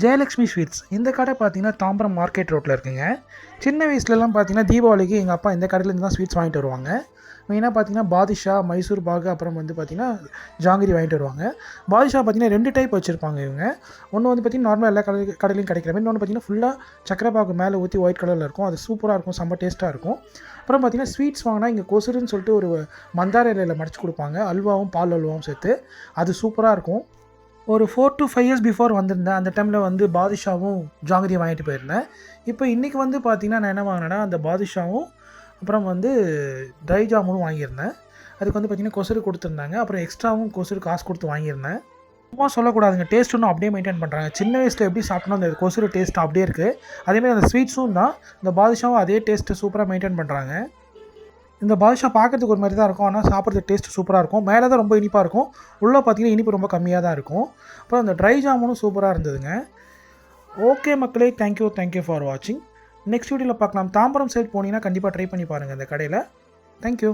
Jayalakshmi sweets இந்த கடை பார்த்தீங்கன்னா தாம்பரம் மார்க்கெட் ரோட்டில் இருக்குங்க. சின்ன வயசுலலாம் பார்த்தீங்கன்னா தீபாவளிக்கு எங்கள் அப்பா இந்த கடையிலேருந்து தான் ஸ்வீட்ஸ் வாங்கிட்டு வருவாங்க. மெயினாக பார்த்தீங்கன்னா பாதுஷா, மைசூர் பாகு, அப்புறம் வந்து பார்த்தீங்கன்னா ஜாங்கிரி வாங்கிட்டு வருவாங்க. பாதுஷா பார்த்தீங்கன்னா 2 டைப் வச்சுருப்பாங்க இவங்க. ஒன்று வந்து பார்த்தீங்கன்னா நார்மலாக எல்லா கடையிலையும் கிடைக்கிற மாதிரி, இன்னொன்று பார்த்தீங்கன்னா ஃபுல்லாக சக்கரை பாகு மேலே ஊற்றி ஒயிட் கலரில் இருக்கும். அது சூப்பராக இருக்கும், செம்ம டேஸ்ட்டாக இருக்கும். அப்புறம் பார்த்தீங்கன்னா ஸ்வீட்ஸ் வாங்கினா இங்கே கொசுருன்னு சொல்லிட்டு ஒரு மந்தார இலையில் மடிச்சு கொடுப்பாங்க, அல்வாவும் பால் அல்வாவும் சேர்த்து. அது சூப்பராக இருக்கும். ஒரு 4 to 5 இயர்ஸ் பிஃபோர் வந்திருந்தேன். அந்த டைமில் வந்து பாதுஷாவும் ஜாங்கிரியும் வாங்கிட்டு போயிருந்தேன். இப்போ இன்றைக்கி வந்து பார்த்திங்கன்னா நான் என்ன வாங்கினேன்னா அந்த பாதுஷாவும் அப்புறம் வந்து ட்ரை ஜாமுனும் வாங்கியிருந்தேன். அதுக்கு வந்து பார்த்திங்கன்னா கொசுறு கொடுத்துருந்தாங்க. அப்புறம் எக்ஸ்ட்ராவும் கொசுறு காசு கொடுத்து வாங்கியிருந்தேன். சும்மா சொல்லக்கூடாதுங்க, டேஸ்ட் ஒன்றும் அப்படியே மெயின்டைன் பண்ணுறாங்க. சின்ன வயசில் எப்படி சாப்பிட்டோம் அந்த கொசுறு டேஸ்ட் அப்படியே இருக்குது. அதேமாதிரி அந்த ஸ்வீட்ஸும் தான், இந்த பாதுஷாவும் அதே டேஸ்ட்டு சூப்பராக மெயின்டைன் பண்ணுறாங்க. இந்த பாதுஷா பார்க்குறதுக்கு ஒரு மாதிரி தான் இருக்கும், ஆனால் சாப்பிட்றதுக்கு டேஸ்ட் சூப்பராக இருக்கும். மேலே தான் ரொம்ப இனிப்பாக இருக்கும், உள்ளே பார்த்தீங்கன்னா இனிப்பு ரொம்ப கம்மியாக தான் இருக்கும். அப்புறம் அந்த ட்ரை ஜாமுனும் சூப்பராக இருந்ததுங்க. ஓகே மக்களே, தேங்க்யூ ஃபார் வாட்சிங். நெக்ஸ்ட் வீடியோவில் பார்க்கலாம். தாம்பரம் சைட் போனீங்கன்னா கண்டிப்பாக ட்ரை பண்ணி பாருங்கள் இந்த கடையில். தேங்க்யூ.